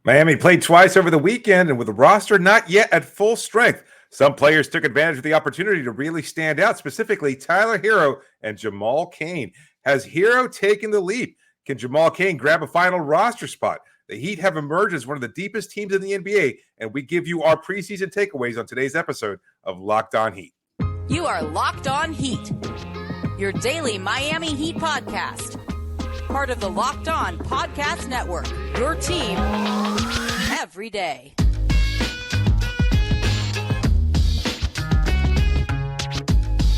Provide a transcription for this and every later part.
Miami played twice over the weekend, and with the roster not yet at full strength, some players took advantage of the opportunity to really stand out, specifically Tyler Herro and Jamal Cain. Has Herro taken the leap? Can Jamal Cain grab a final roster spot? The Heat have emerged as one of the deepest teams in the NBA, and we give you our preseason takeaways on today's episode of Locked On Heat. You are Locked On Heat, your daily Miami Heat podcast. Part of the Locked On Podcast Network, your team every day.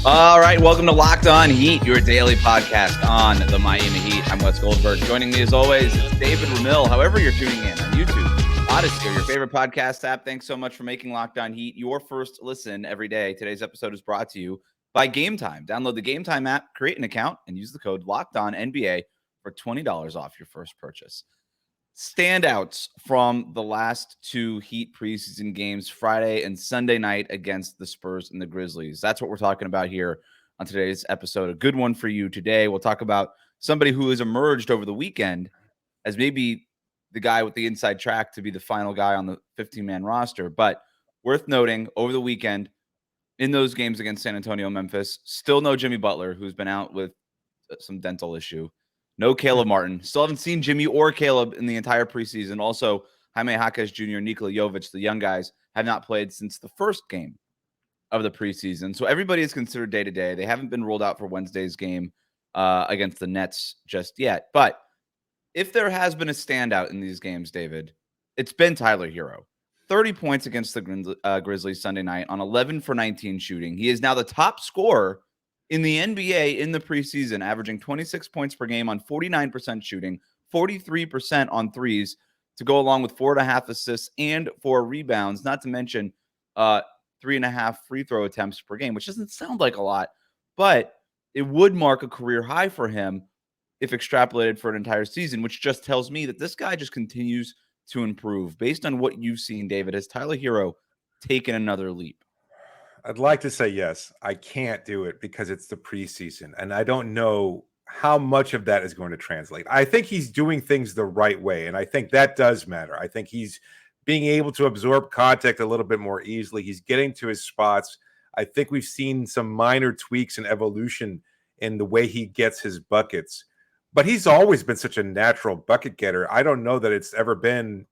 All right, welcome to Locked On Heat, your daily podcast on the Miami Heat. I'm Wes Goldberg. Joining me as always is David Ramil. However you're tuning in on YouTube, Odyssey, or your favorite podcast app, thanks so much for making Locked On Heat your first listen every day. Today's episode is brought to you by Gametime. Download the Gametime app, create an account, and use the code LOCKEDONNBA for $20 off your first purchase. Standouts from the last two Heat preseason games, Friday and Sunday night against the Spurs and the Grizzlies. That's what we're talking about here on today's episode. A good one for you today. We'll talk about somebody who has emerged over the weekend as maybe the guy with the inside track to be the final guy on the 15-man roster. But worth noting, over the weekend, in those games against San Antonio, Memphis, still no Jimmy Butler, who's been out with some dental issue. No Caleb Martin. Still haven't seen Jimmy or Caleb in the entire preseason. Also, Jaime Jaquez Jr., Nikola Jovic, the young guys, have not played since the first game of the preseason. So everybody is considered day-to-day. They haven't been ruled out for Wednesday's game against the Nets just yet. But if there has been a standout in these games, David, it's been Tyler Herro. 30 points against the Grizzlies Sunday night on 11 for 19 shooting. He is now the top scorer in the NBA in the preseason, averaging 26 points per game on 49% shooting, 43% on threes, to go along with 4.5 assists and 4 rebounds, not to mention 3.5 free throw attempts per game, which doesn't sound like a lot, but it would mark a career high for him if extrapolated for an entire season, which just tells me that this guy just continues to improve. Based on what you've seen, David, has Tyler Herro taken another leap? I'd like to say yes. I can't do it because it's the preseason, and I don't know how much of that is going to translate. I think he's doing things the right way, and I think that does matter. I think he's being able to absorb contact a little bit more easily. He's getting to his spots. I think we've seen some minor tweaks and evolution in the way he gets his buckets, but he's always been such a natural bucket getter. I don't know that it's ever been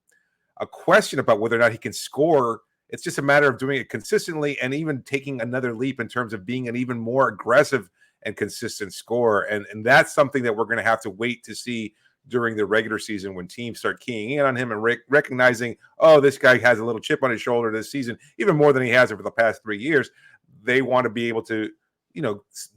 a question about whether or not he can score. It's just a matter of doing it consistently and even taking another leap in terms of being an even more aggressive and consistent scorer. And that's something that we're going to have to wait to see during the regular season when teams start keying in on him and recognizing, oh, this guy has a little chip on his shoulder this season, even more than he has over the past 3 years. They want to be able to,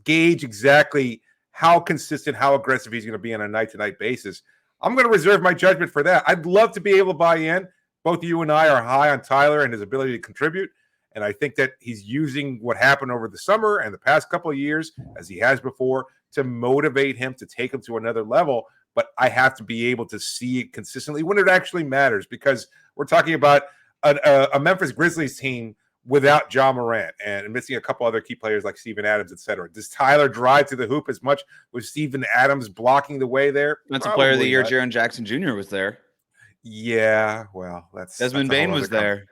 gauge exactly how consistent, how aggressive he's going to be on a night-to-night basis. I'm going to reserve my judgment for that. I'd love to be able to buy in. Both you and I are high on Tyler and his ability to contribute. And I think that he's using what happened over the summer and the past couple of years, as he has before, to motivate him to take him to another level. But I have to be able to see it consistently when it actually matters, because we're talking about a Memphis Grizzlies team without Ja Morant and missing a couple other key players like Steven Adams, et cetera. Does Tyler drive to the hoop as much with Steven Adams blocking the way there? That's a player of the year. Jaren Jackson Jr. was there. Yeah, well, Desmond Bane was there.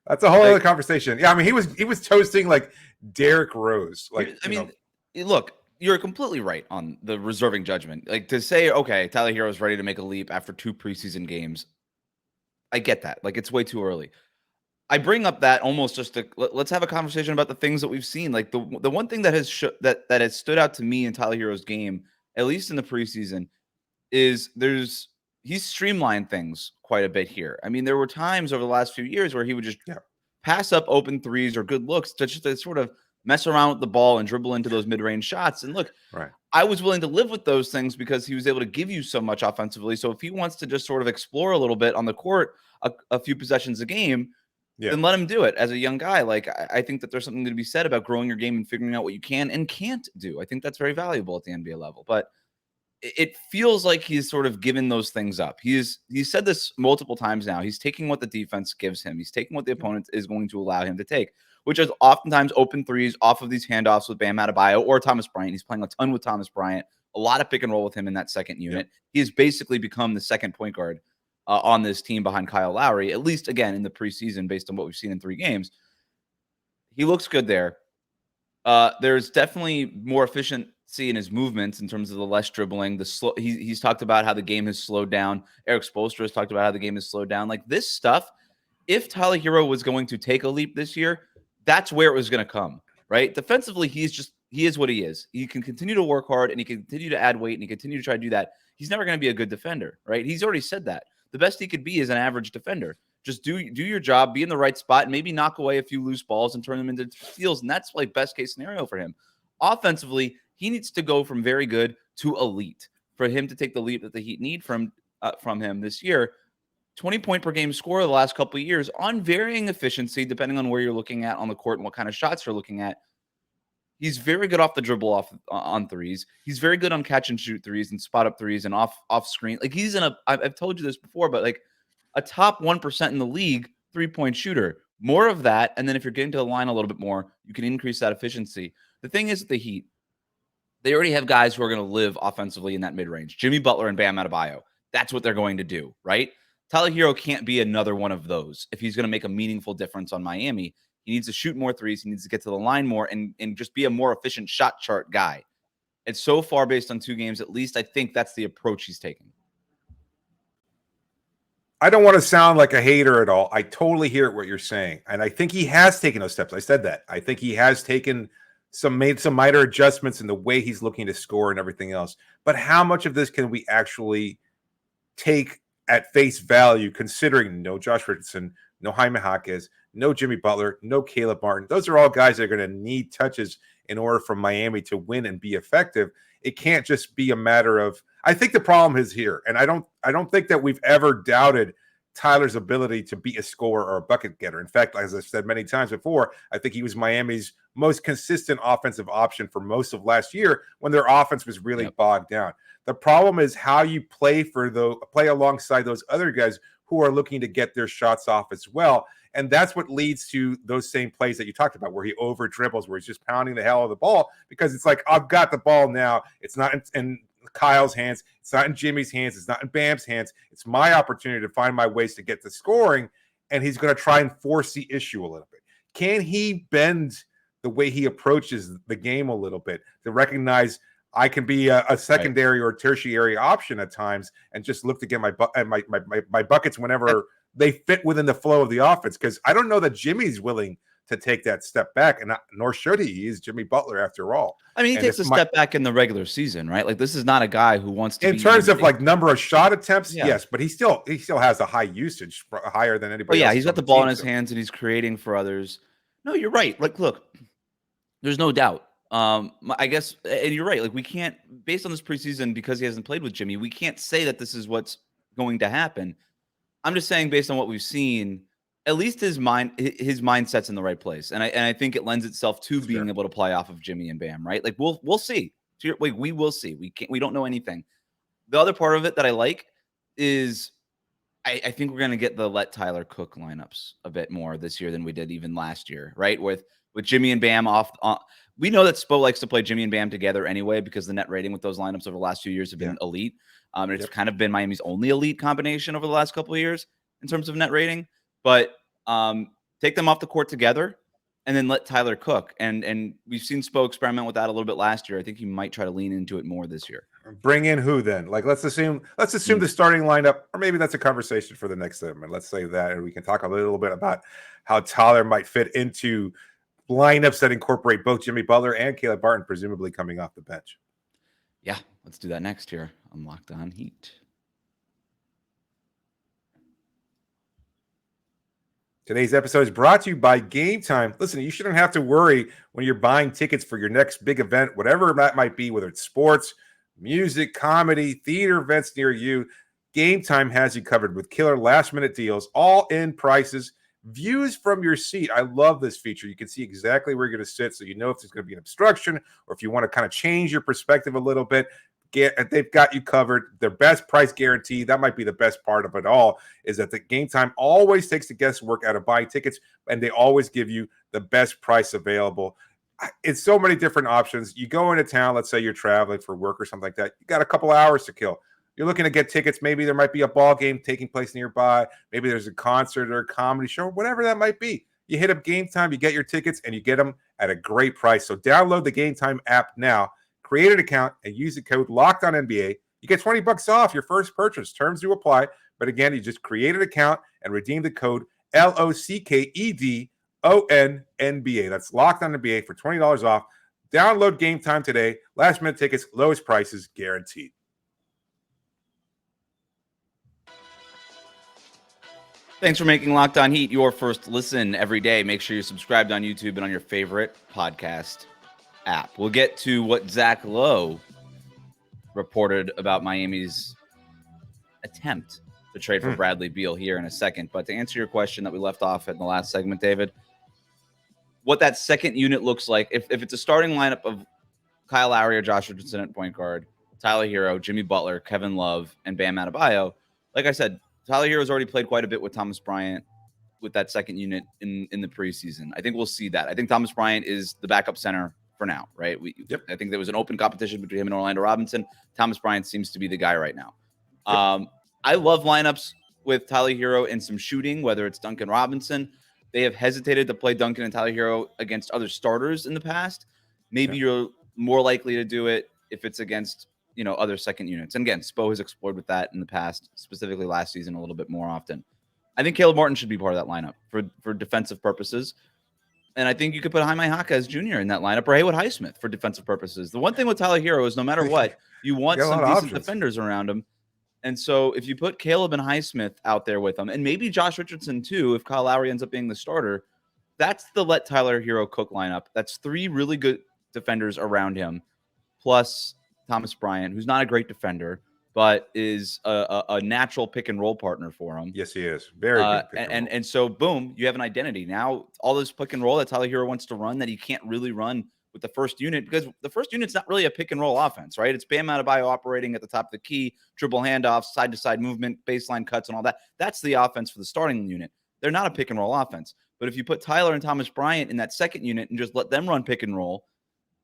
That's a whole other conversation. Yeah, I mean, he was toasting like Derrick Rose. Look, you're completely right on the reserving judgment. Like, to say, okay, Tyler Herro is ready to make a leap after 2 preseason games, I get that. Like, it's way too early. I bring up that almost just to let's have a conversation about the things that we've seen. Like the one thing that has that has stood out to me in Tyler Herro's game, at least in the preseason, is he's streamlined things quite a bit here. I mean, there were times over the last few years where he would just pass up open threes or good looks to just to sort of mess around with the ball and dribble into those mid-range shots. And look, I was willing to live with those things because he was able to give you so much offensively. So if he wants to just sort of explore a little bit on the court, a few possessions a game, then let him do it as a young guy. Like, I think that there's something to be said about growing your game and figuring out what you can and can't do. I think that's very valuable at the NBA level. But it feels like he's sort of given those things up. He's said this multiple times now. He's taking what the defense gives him. He's taking what the opponent is going to allow him to take, which is oftentimes open threes off of these handoffs with Bam Adebayo or Thomas Bryant. He's playing a ton with Thomas Bryant, a lot of pick and roll with him in that second unit. He has basically become the second point guard on this team behind Kyle Lowry, at least, again, in the preseason, based on what we've seen in 3 games. He looks good there. There's definitely more efficiency in his movements in terms of the less dribbling. He's talked about how the game has slowed down. Eric Spoelstra has talked about how the game has slowed down. Like this stuff, if Tyler Herro was going to take a leap this year, that's where it was going to come, right? Defensively, he is what he is. He can continue to work hard and he can continue to add weight and he continue to try to do that. He's never going to be a good defender, right? He's already said that. The best he could be is an average defender. Just do your job, be in the right spot, and maybe knock away a few loose balls and turn them into steals. And that's like best case scenario for him. Offensively, he needs to go from very good to elite for him to take the leap that the Heat need from him this year. 20-point per game scorer the last couple of years on varying efficiency, depending on where you're looking at on the court and what kind of shots you're looking at. He's very good off the dribble on threes. He's very good on catch and shoot threes and spot up threes and off screen. Like he's I've told you this before, but like a top 1% in the league 3-point shooter. More of that, and then if you're getting to the line a little bit more, you can increase that efficiency. The thing is, the Heat, they already have guys who are going to live offensively in that mid-range. Jimmy Butler and Bam Adebayo. That's what they're going to do, right? Tyler Herro can't be another one of those if he's going to make a meaningful difference on Miami. He needs to shoot more threes. He needs to get to the line more and just be a more efficient shot chart guy. And so far, based on 2 games at least, I think that's the approach he's taking. I don't want to sound like a hater at all. I totally hear what you're saying. And I think he has taken those steps. I said that. I think he has made some minor adjustments in the way he's looking to score and everything else. But how much of this can we actually take at face value, considering no Josh Richardson, no Jaime Jaquez, no Jimmy Butler, no Caleb Martin? Those are all guys that are going to need touches in order for Miami to win and be effective. It can't just be a matter of, I think the problem is here. And I don't think that we've ever doubted Tyler's ability to be a scorer or a bucket getter. In fact, as I've said many times before, I think he was Miami's most consistent offensive option for most of last year when their offense was really bogged down. The problem is how you play alongside those other guys who are looking to get their shots off as well. And that's what leads to those same plays that you talked about, where he over dribbles, where he's just pounding the hell out of the ball because it's like, I've got the ball now. It's not in Kyle's hands. It's not in Jimmy's hands. It's not in Bam's hands. It's my opportunity to find my ways to get to scoring. And he's going to try and force the issue a little bit. Can he bend the way he approaches the game a little bit to recognize I can be a secondary or tertiary option at times and just look to get my buckets whenever they fit within the flow of the offense? Because I don't know that Jimmy's willing to take that step back, and nor should he. He's Jimmy Butler after all. I mean, he takes a step back in the regular season, right? Like this is not a guy who wants to. In terms of like number of shot attempts, yes, but he still has a high usage, higher than anybody. Yeah, he's got the ball in his hands and he's creating for others. No, you're right. Like, look, there's no doubt. I guess, and you're right. Like, we can't, based on this preseason, because he hasn't played with Jimmy, we can't say that this is what's going to happen. I'm just saying, based on what we've seen, at least his mindset's in the right place, and I think it lends itself to being able to play off of Jimmy and Bam, right? Like we'll see. We will see. We don't know anything. The other part of it that I like is I think we're gonna get the let Tyler cook lineups a bit more this year than we did even last year, right? With Jimmy and Bam off. We know that Spo likes to play Jimmy and Bam together anyway because the net rating with those lineups over the last 2 years have been elite. And it's kind of been Miami's only elite combination over the last couple of years in terms of net rating. But take them off the court together and then let Tyler cook. And we've seen Spo experiment with that a little bit last year. I think he might try to lean into it more this year. Bring in who then? Like let's assume the starting lineup, or maybe that's a conversation for the next segment. Let's say that, and we can talk a little bit about how Tyler might fit into lineups that incorporate both Jimmy Butler and Caleb Martin, presumably coming off the bench. Yeah, let's do that next here on Locked On Heat. Today's episode is brought to you by Gametime. Listen, you shouldn't have to worry when you're buying tickets for your next big event, whatever that might be, whether it's sports, music, comedy, theater events near you. Gametime has you covered with killer last-minute deals, all-in prices, views from your seat. I love this feature. You can see exactly where you're going to sit, so you know if there's going to be an obstruction or if you want to kind of change your perspective a little bit. They've got you covered. Their best price guarantee. That might be the best part of it all, is that the Gametime always takes the guesswork out of buying tickets, and they always give you the best price available. It's so many different options. You go into town, let's say you're traveling for work or something like that. You got a couple hours to kill. you're looking to get tickets. Maybe there might be a ball game taking place nearby. Maybe there's a concert or a comedy show, whatever that might be. You hit up Gametime, you get your tickets, and you get them at a great price. So download the Gametime app now, create an account, and use the code LOCKEDONNBA. You get $20 off your first purchase. Terms do apply. But again, you just create an account and redeem the code LOCKEDONNBA. That's LOCKEDONNBA for $20 off. Download Gametime today. Last minute tickets, lowest prices guaranteed. Thanks for making Locked On Heat your first listen every day. Make sure you're subscribed on YouTube and on your favorite podcast app. We'll get to what Zach Lowe reported about Miami's attempt to trade for Bradley Beal here in a second. But to answer your question that we left off in the last segment, David, what that second unit looks like, if it's a starting lineup of Kyle Lowry or Josh Richardson at point guard, Tyler Herro, Jimmy Butler, Kevin Love, and Bam Adebayo, like I said, Tyler Herro's already played quite a bit with Thomas Bryant with that second unit in the preseason. I think we'll see that. I think Thomas Bryant is the backup center for now, right? I think there was an open competition between him and Orlando Robinson. Thomas Bryant seems to be the guy right now. I love lineups with Tyler Herro and some shooting, whether it's Duncan Robinson. They have hesitated to play Duncan and Tyler Herro against other starters in the past. Maybe you're more likely to do it if it's against other second units. And again, Spo has explored with that in the past, specifically last season a little bit more often. I think Caleb Martin should be part of that lineup for defensive purposes. And I think you could put Jaime Jaquez Jr. in that lineup or Haywood Highsmith for defensive purposes. The one thing with Tyler Herro is no matter what, you want some decent defenders around him. And so if you put Caleb and Highsmith out there with him, and maybe Josh Richardson too, if Kyle Lowry ends up being the starter, that's the let Tyler Herro cook lineup. That's three really good defenders around him, plus Thomas Bryant, who's not a great defender, but is a natural pick and roll partner for him. Yes, he is. Very good. And so, boom, you have an identity. Now, all this pick and roll that Tyler Herro wants to run that he can't really run with the first unit, because the first unit's not really a pick and roll offense, right? It's Bam Adebayo operating at the top of the key, dribble handoffs, side-to-side movement, baseline cuts, and all that. That's the offense for the starting unit. They're not a pick and roll offense. But if you put Tyler and Thomas Bryant in that second unit and just let them run pick and roll,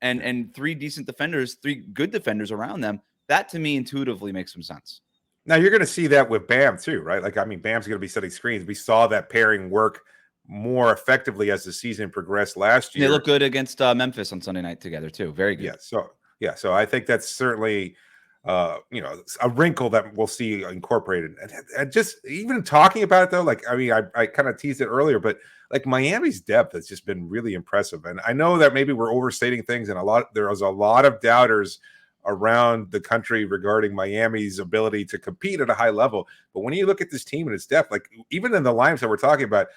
and three decent defenders, three good defenders around them, that to me intuitively makes some sense. Now you're going to see that with Bam too, right? Bam's going to be setting screens. We saw that pairing work more effectively as the season progressed last year. They look good against Memphis on Sunday night together too. Very good. So I think that's certainly a wrinkle that we'll see incorporated. And just even talking about it though, I kind of teased it earlier, but Miami's depth has just been really impressive. And I know that maybe we're overstating things, and there was a lot of doubters around the country regarding Miami's ability to compete at a high level. But when you look at this team and its depth, even in the lineups that we're talking about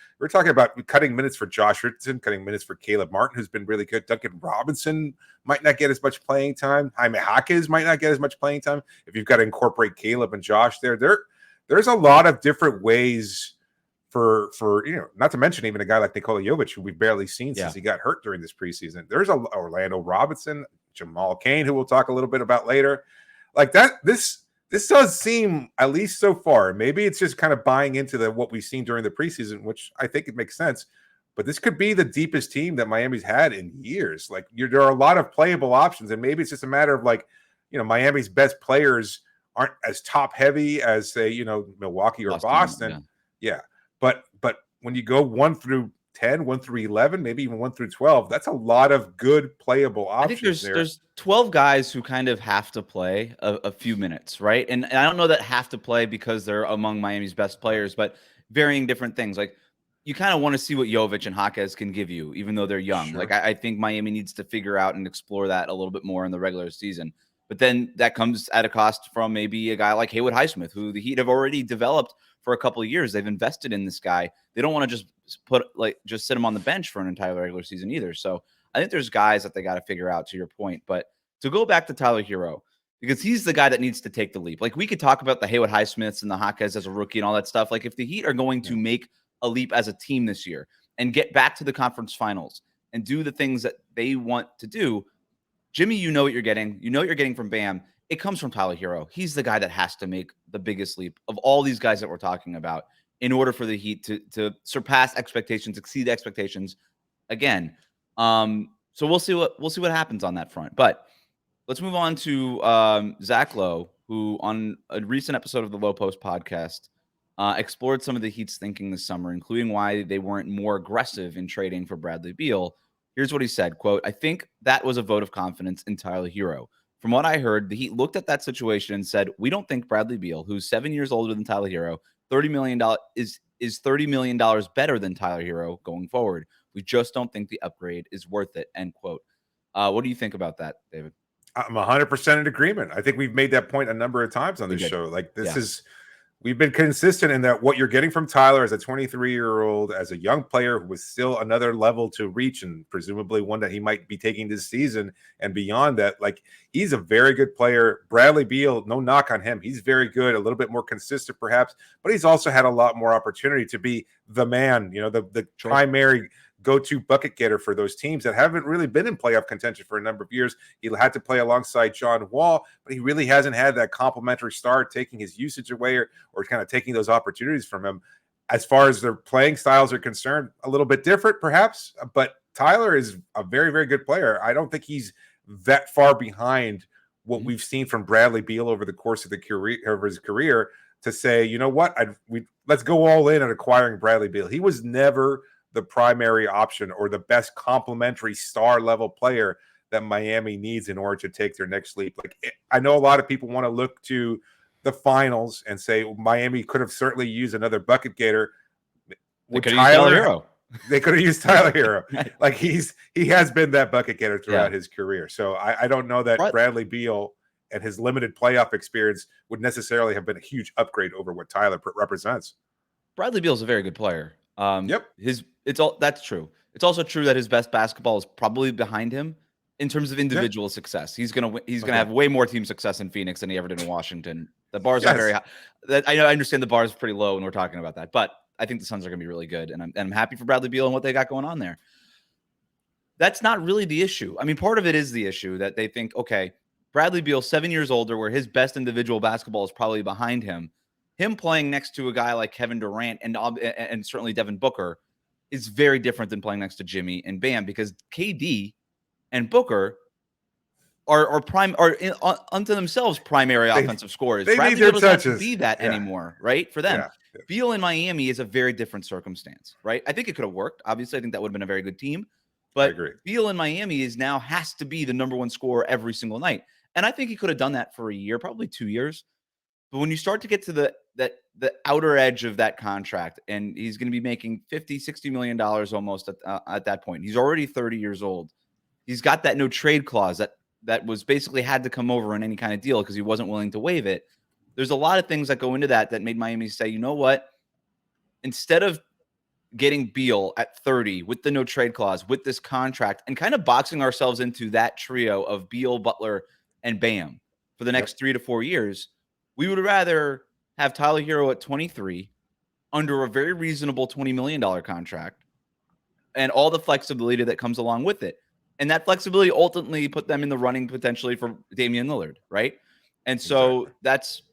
cutting minutes for Josh Richardson, cutting minutes for Caleb Martin, who's been really good. Duncan Robinson might not get as much playing time. Jaime Jaquez might not get as much playing time. If you've got to incorporate Caleb and Josh there's a lot of different ways for not to mention even a guy like Nikola Jovic, who we've barely seen since he got hurt during this preseason. There's Orlando Robinson, Jamal Cain, who we'll talk a little bit about later. This does seem, at least so far, maybe it's just kind of buying into what we've seen during the preseason, which I think it makes sense. But this could be the deepest team that Miami's had in years. There are a lot of playable options, and maybe it's just a matter of Miami's best players aren't as top heavy as say Milwaukee or Boston. Yeah. But when you go 1 through 10, 1 through 11, maybe even 1 through 12, that's a lot of good playable options. I think there's 12 guys who kind of have to play a few minutes, right? And I don't know that have to play because they're among Miami's best players, but varying different things. You kind of want to see what Jovic and Jaquez can give you, even though they're young. Sure. I think Miami needs to figure out and explore that a little bit more in the regular season. But then that comes at a cost from maybe a guy like Haywood Highsmith, who the Heat have already developed for a couple of years. They've invested in this guy. They don't want to just sit him on the bench for an entire regular season either. So I think there's guys that they got to figure out, to your point. But to go back to Tyler Herro, because he's the guy that needs to take the leap. We could talk about the Haywood Highsmiths and the Jaquez as a rookie and all that stuff. If the Heat are going to make a leap as a team this year and get back to the conference finals and do the things that they want to do, Jimmy, you know what you're getting. You know what you're getting from Bam. It comes from Tyler Herro. He's the guy that has to make the biggest leap of all these guys that we're talking about in order for the Heat to surpass expectations, exceed expectations again. So we'll see what happens on that front. But let's move on to Zach Lowe who on a recent episode of the Low Post podcast explored some of the Heat's thinking this summer, including why they weren't more aggressive in trading for Bradley Beal. Here's what he said, quote, "I think that was a vote of confidence in Tyler Herro. From what I heard, the Heat looked at that situation and said, we don't think Bradley Beal, who's 7 years older than Tyler Herro, $30 million is $30 million better than Tyler Herro going forward. We just don't think the upgrade is worth it," end quote. What do you think about that, David? I'm 100% in agreement. I think we've made that point a number of times on this show. Like we've been consistent in that what you're getting from Tyler as a 23-year-old, as a young player who was still another level to reach, and presumably one that he might be taking this season and beyond that. Like, he's a very good player. Bradley Beal, no knock on him. He's very good, a little bit more consistent perhaps, but he's also had a lot more opportunity to be the man, the primary go-to bucket getter for those teams that haven't really been in playoff contention for a number of years. He had to play alongside John Wall, but he really hasn't had that complimentary star taking his usage away or kind of taking those opportunities from him. As far as their playing styles are concerned, a little bit different perhaps, but Tyler is a very, very good player. I don't think he's that far behind what we've seen from Bradley Beal over the course of his career to say, you know what, let's go all in on acquiring Bradley Beal. He was never the primary option or the best complementary star level player that Miami needs in order to take their next leap. I know a lot of people want to look to the finals and say Miami could have certainly used another bucket getter. They could have used Tyler Herro. They could have used Tyler Herro. Like he has been that bucket getter throughout his career. So I don't know that Bradley Beal and his limited playoff experience would necessarily have been a huge upgrade over what Tyler represents. Bradley Beal is a very good player. Yep. That's true. It's also true that his best basketball is probably behind him in terms of individual success. He's gonna have way more team success in Phoenix than he ever did in Washington. The bar's not very high. I understand the bar is pretty low when we're talking about that, but I think the Suns are gonna be really good, and I'm happy for Bradley Beal and what they got going on there. That's not really the issue. I mean, part of it is the issue that they think, okay, Bradley Beal, 7 years older, where his best individual basketball is probably behind him. Him playing next to a guy like Kevin Durant and certainly Devin Booker is very different than playing next to Jimmy and Bam, because KD and Booker are unto themselves primary offensive scorers. Bradley Beal doesn't have to be that anymore, right? For them. Yeah. Beal in Miami is a very different circumstance, right? I think it could have worked. Obviously, I think that would have been a very good team. But Beal in Miami has to be the number one scorer every single night. And I think he could have done that for a year, probably 2 years. But when you start to get to the outer edge of that contract, and he's going to be making $50-60 million almost at that point. He's already 30 years old. He's got that no trade clause that was basically had to come over in any kind of deal because he wasn't willing to waive it. There's a lot of things that go into that made Miami say, you know what? Instead of getting Beal at 30 with the no trade clause, with this contract, and kind of boxing ourselves into that trio of Beal, Butler, and Bam for the next 3 to 4 years, we would rather have Tyler Herro at 23 under a very reasonable $20 million contract and all the flexibility that comes along with it. And that flexibility ultimately put them in the running potentially for Damian Lillard, right? And so that's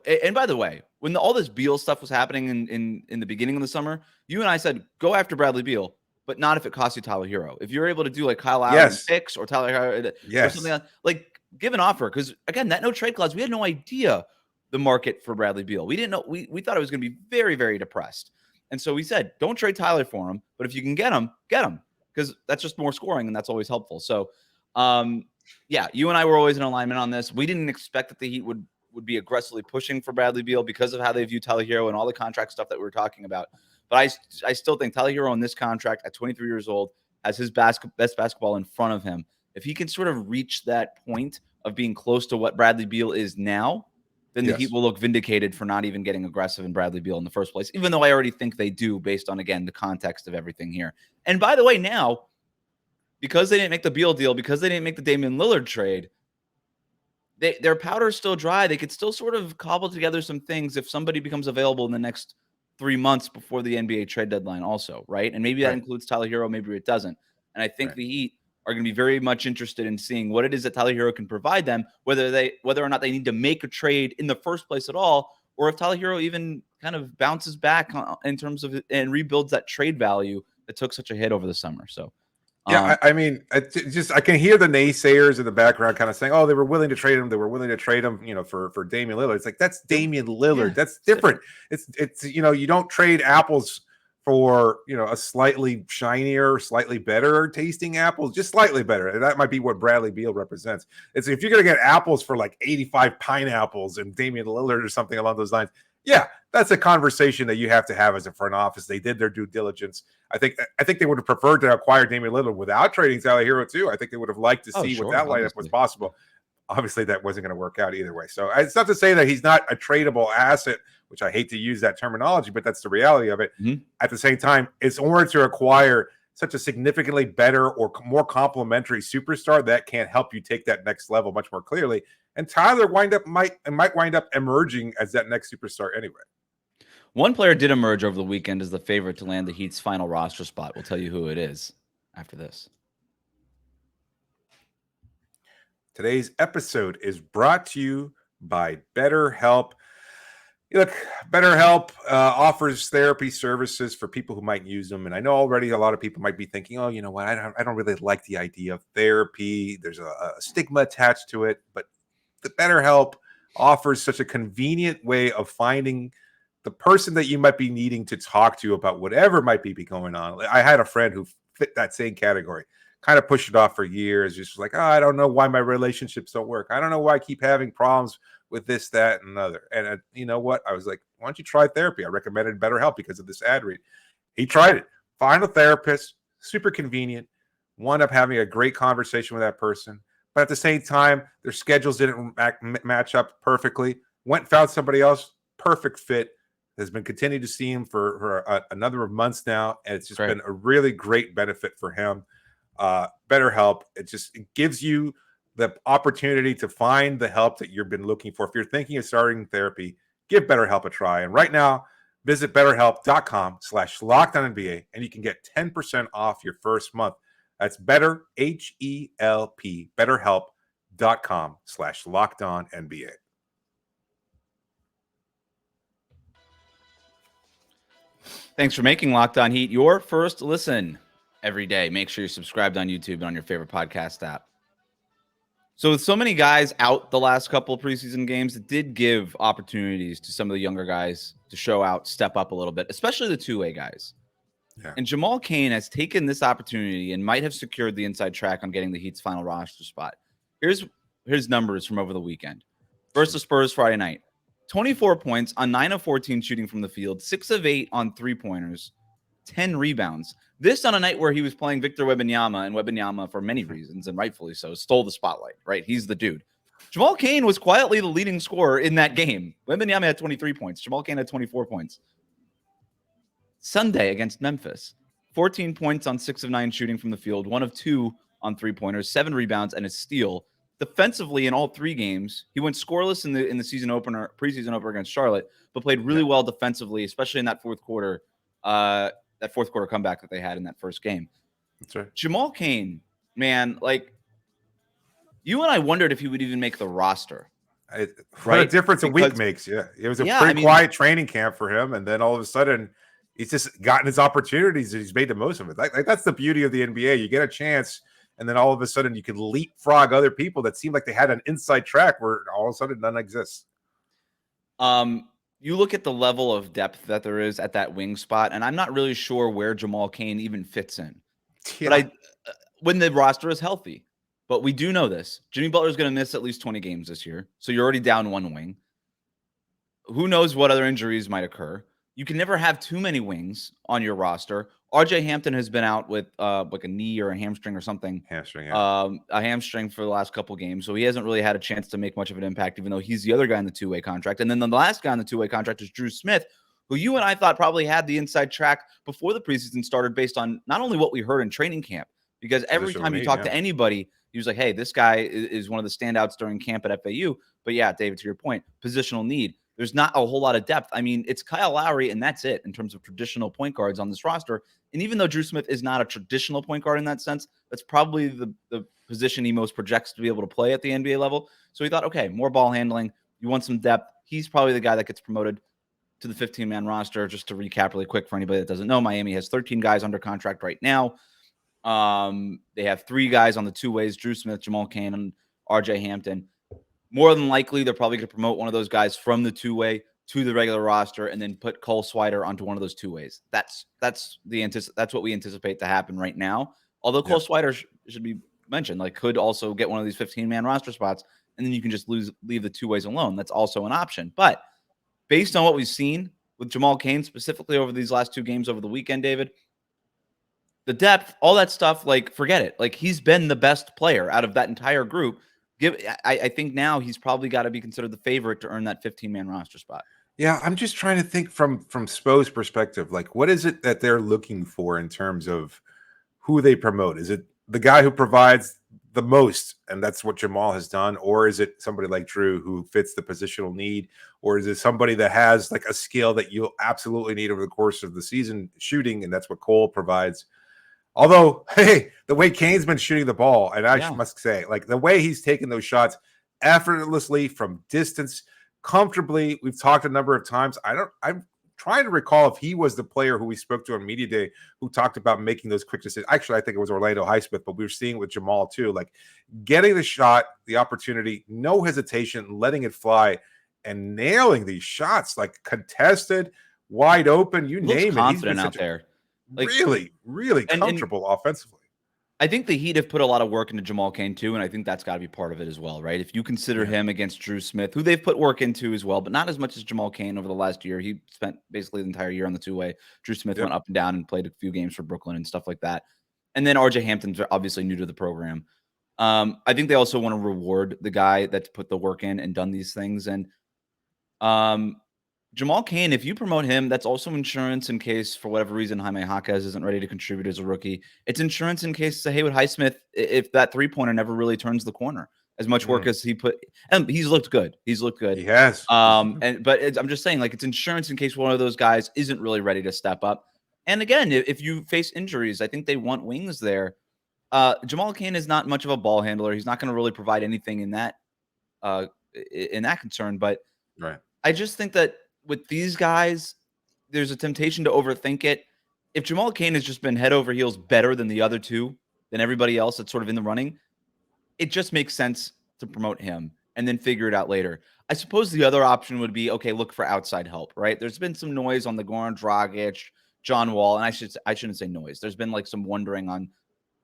and by the way, when all this Beal stuff was happening in the beginning of the summer, you and I said, go after Bradley Beal, but not if it costs you Tyler Herro. If you're able to do like Kyle Lowry picks or Tyler Herro or something like give an offer. Because again, that no trade clause, we had no idea the market for Bradley Beal. We didn't know. We thought it was going to be very, very depressed. And so we said, don't trade Tyler for him, but if you can get him, because that's just more scoring and that's always helpful. So, you and I were always in alignment on this. We didn't expect that the Heat would be aggressively pushing for Bradley Beal because of how they view Tyler Herro and all the contract stuff that we were talking about. But I still think Tyler Herro on this contract at 23 years old has his best basketball in front of him. If he can sort of reach that point of being close to what Bradley Beal is now, then the Heat will look vindicated for not even getting aggressive in Bradley Beal in the first place, even though I already think they do based on, again, the context of everything here. And by the way, now, because they didn't make the Beal deal, because they didn't make the Damian Lillard trade, their powder is still dry. They could still sort of cobble together some things if somebody becomes available in the next 3 months before the NBA trade deadline also, right? And maybe that includes Tyler Herro, maybe it doesn't. And I think the Heat are going to be very much interested in seeing what it is that Tyler Herro can provide them, whether or not they need to make a trade in the first place at all, or if Tyler Herro even kind of bounces back in terms of and rebuilds that trade value that took such a hit over the summer. So Yeah, I mean, I can hear the naysayers in the background kind of saying, "Oh, they were willing to trade him. They were willing to trade him, for Damian Lillard." It's like that's Damian Lillard. Yeah, That's different. It's you don't trade apples for a slightly shinier, slightly better tasting apples, just slightly better. And that might be what Bradley Beal represents. It's if you're gonna get apples for like 85 pineapples and Damian Lillard or something along those lines. Yeah, that's a conversation that you have to have as a front office. They did their due diligence. I think they would have preferred to acquire Damian Lillard without trading Tyler Herro too. I think they would have liked to see what that lineup was possible. Obviously, that wasn't going to work out either way. So it's not to say that he's not a tradable asset, which I hate to use that terminology, but that's the reality of it. Mm-hmm. At the same time, it's in order to acquire such a significantly better or more complementary superstar that can help you take that next level much more clearly. And Tyler might wind up emerging as that next superstar anyway. One player did emerge over the weekend as the favorite to land the Heat's final roster spot. We'll tell you who it is after this. Today's episode is brought to you by Betterhelp. Look, Betterhelp offers therapy services for people who might use them. And I know already a lot of people might be thinking, oh, you know what? I don't really like the idea of therapy. There's a stigma attached to it. But the Betterhelp offers such a convenient way of finding the person that you might be needing to talk to about whatever might be going on. I had a friend who fit that same category, kind of pushed it off for years. Just like, oh, I don't know why my relationships don't work. I don't know why I keep having problems with this, that, and another. And you know what? I was like, why don't you try therapy? I recommended BetterHelp because of this ad read. He tried it. Find a therapist, super convenient. Wound up having a great conversation with that person. But at the same time, their schedules didn't match up perfectly. Went and found somebody else, perfect fit. Has been continuing to see him for a number of months now. And it's just been a really great benefit for him. BetterHelp, it gives you the opportunity to find the help that you've been looking for. If you're thinking of starting therapy, give BetterHelp a try. And right now, visit betterhelp.com/LockedOnNBA and you can get 10% off your first month. That's BetterHelp, betterhelp.com/LockedOnNBA. Thanks for making Locked On Heat your first listen every day. Make sure you're subscribed on YouTube and on your favorite podcast app. So with so many guys out the last couple of preseason games, it did give opportunities to some of the younger guys to show out, step up a little bit, especially the two-way guys. Yeah. And Jamal Cain has taken this opportunity and might have secured the inside track on getting the Heat's final roster spot. Here's his numbers from over the weekend. Versus the Spurs Friday night. 24 points on 9 of 14 shooting from the field, 6 of 8 on three-pointers, 10 rebounds. This on a night where he was playing Victor Wembanyama, and Wembanyama, for many reasons, and rightfully so, stole the spotlight, right? He's the dude. Jamal Cain was quietly the leading scorer in that game. Wembanyama had 23 points. Jamal Cain had 24 points. Sunday against Memphis, 14 points on 6 of 9 shooting from the field, 1 of 2 on three-pointers, 7 rebounds, and a steal. Defensively, in all 3 games, he went scoreless in the season opener, preseason opener against Charlotte, but played really well defensively, especially in that fourth quarter. That fourth quarter comeback that they had in that first game. That's right. Jamal Cain, man, like you and I wondered if he would even make the roster. What a difference a week makes. Yeah, it was a pretty quiet training camp for him, and then all of a sudden, he's just gotten his opportunities and he's made the most of it. Like that's the beauty of the NBA. You get a chance. And then all of a sudden you can leapfrog other people that seem like they had an inside track where all of a sudden none exists. You look at the level of depth that there is at that wing spot, and I'm not really sure where Jamal Cain even fits in. Yeah. But when the roster is healthy. But we do know this. Jimmy Butler is going to miss at least 20 games this year. So you're already down one wing. Who knows what other injuries might occur? You can never have too many wings on your roster. RJ Hampton has been out with like a knee or a hamstring or something. Hamstring, yeah. A hamstring for the last couple games. So he hasn't really had a chance to make much of an impact, even though he's the other guy in the two-way contract. And then the last guy in the two-way contract is Drew Smith, who you and I thought probably had the inside track before the preseason started based on not only what we heard in training camp, because every time you talk to anybody, he was like, hey, this guy is one of the standouts during camp at FAU. But yeah, David, to your point, positional need. There's not a whole lot of depth. I mean, it's Kyle Lowry, and that's it in terms of traditional point guards on this roster. And even though Drew Smith is not a traditional point guard in that sense, that's probably the position he most projects to be able to play at the NBA level. So he thought, okay, more ball handling. You want some depth. He's probably the guy that gets promoted to the 15-man roster. Just to recap really quick for anybody that doesn't know, Miami has 13 guys under contract right now. They have 3 guys on the 2 ways: Drew Smith, Jamal Cain, and RJ Hampton. More than likely, they're probably going to promote one of those guys from the 2-way to the regular roster and then put Cole Swider onto one of those 2 ways. That's what we anticipate to happen right now. Although Cole Swider should be mentioned, like, could also get one of these 15-man roster spots, and then you can just leave the 2 ways alone. That's also an option. But based on what we've seen with Jamal Cain, specifically over these last 2 games over the weekend, David, the depth, all that stuff, like, forget it. Like, he's been the best player out of that entire group. I think now he's probably got to be considered the favorite to earn that 15-man roster spot. Yeah, I'm just trying to think from Spo's perspective. Like, what is it that they're looking for in terms of who they promote? Is it the guy who provides the most, and that's what Jamal has done, or is it somebody like Drew who fits the positional need, or is it somebody that has like a skill that you'll absolutely need over the course of the season, shooting, and that's what Cole provides? Although, hey, the way Cain's been shooting the ball, and I must say, like, the way he's taking those shots effortlessly from distance, comfortably. We've talked a number of times. I'm trying to recall if he was the player who we spoke to on Media Day who talked about making those quick decisions. Actually, I think it was Orlando Highsmith, but we were seeing with Jamal too, like getting the shot, the opportunity, no hesitation, letting it fly, and nailing these shots, like contested, wide open, you name it. Confident out there. Like, really comfortable offensively. I think the Heat have put a lot of work into Jamal Cain too, and I think that's got to be part of it as well, right? If you consider him against Drew Smith, who they've put work into as well, but not as much as Jamal Cain over the last year. He spent basically the entire year on the 2-way. Drew Smith went up and down and played a few games for Brooklyn and stuff like that. And then RJ Hampton's obviously new to the program. I think they also want to reward the guy that's put the work in and done these things. And Jamal Cain, if you promote him, that's also insurance in case, for whatever reason, Jaime Jaquez isn't ready to contribute as a rookie. It's insurance in case Haywood Highsmith, if that 3-pointer never really turns the corner. As much work as he put, and he's looked good. He's looked good. He has. I'm just saying, like, it's insurance in case one of those guys isn't really ready to step up. And again, if you face injuries, I think they want wings there. Jamal Cain is not much of a ball handler. He's not going to really provide anything in that concern. But I just think that with these guys, there's a temptation to overthink it. If Jamal Cain has just been head over heels better than the other 2, than everybody else that's sort of in the running, it just makes sense to promote him and then figure it out later. I suppose the other option would be, okay, look for outside help, right? There's been some noise on the Goran Dragic, John Wall, and I shouldn't say noise. There's been like some wondering on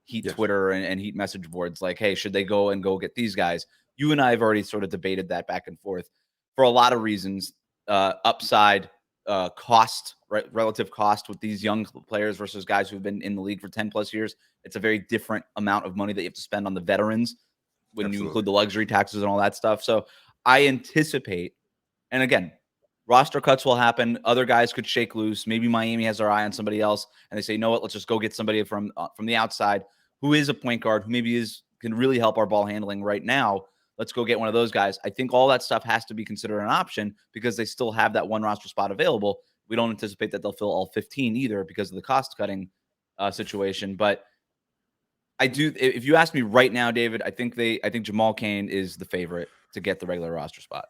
Heat Twitter and Heat message boards, like, hey, should they go get these guys? You and I have already sort of debated that back and forth for a lot of reasons. Upside, cost, right? Relative cost with these young players versus guys who've been in the league for 10 plus years. It's a very different amount of money that you have to spend on the veterans when you include the luxury taxes and all that stuff. So I anticipate, and again, roster cuts will happen. Other guys could shake loose. Maybe Miami has their eye on somebody else and they say, you know what, let's just go get somebody from the outside who is a point guard, who maybe can really help our ball handling right now. Let's go get one of those guys. I think all that stuff has to be considered an option because they still have that one roster spot available. We don't anticipate that they'll fill all 15 either because of the cost cutting situation. But I do. If you ask me right now, David, I think Jamal Cain is the favorite to get the regular roster spot.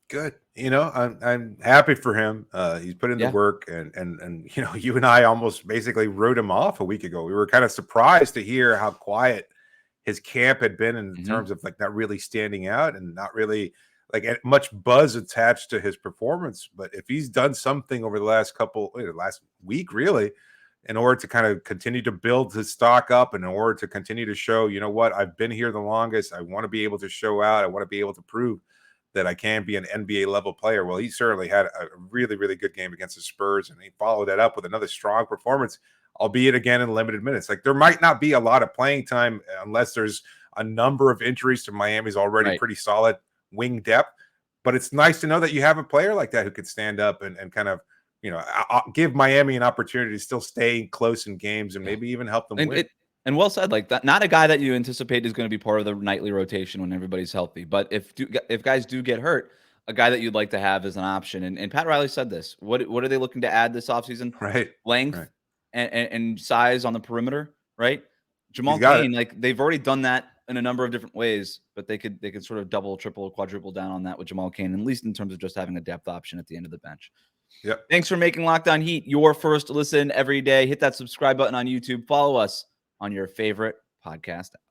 Good. You know, I'm happy for him. He's put in the work, and you know, you and I almost basically wrote him off a week ago. We were kind of surprised to hear how quiet his camp had been in terms of like not really standing out and not really like much buzz attached to his performance. But if he's done something over the last week, really, in order to kind of continue to build his stock up and in order to continue to show, you know what, I've been here the longest. I want to be able to show out. I want to be able to prove that I can be an NBA level player. Well, he certainly had a really, really good game against the Spurs, and he followed that up with another strong performance, albeit again in limited minutes. Like there might not be a lot of playing time unless there's a number of injuries to Miami's already pretty solid wing depth. But it's nice to know that you have a player like that who could stand up and kind of, you know, give Miami an opportunity to still stay close in games and maybe even help them win. And well said, like that. Not a guy that you anticipate is going to be part of the nightly rotation when everybody's healthy. But if guys do get hurt, a guy that you'd like to have as an option. And Pat Riley said this. What are they looking to add this offseason? Right. Length and size on the perimeter, right? Jamal Cain, like they've already done that in a number of different ways, but they could sort of double, triple, quadruple down on that with Jamal Cain, at least in terms of just having a depth option at the end of the bench. Yep. Thanks for making Locked On Heat your first listen every day. Hit that subscribe button on YouTube. Follow us on your favorite podcast app.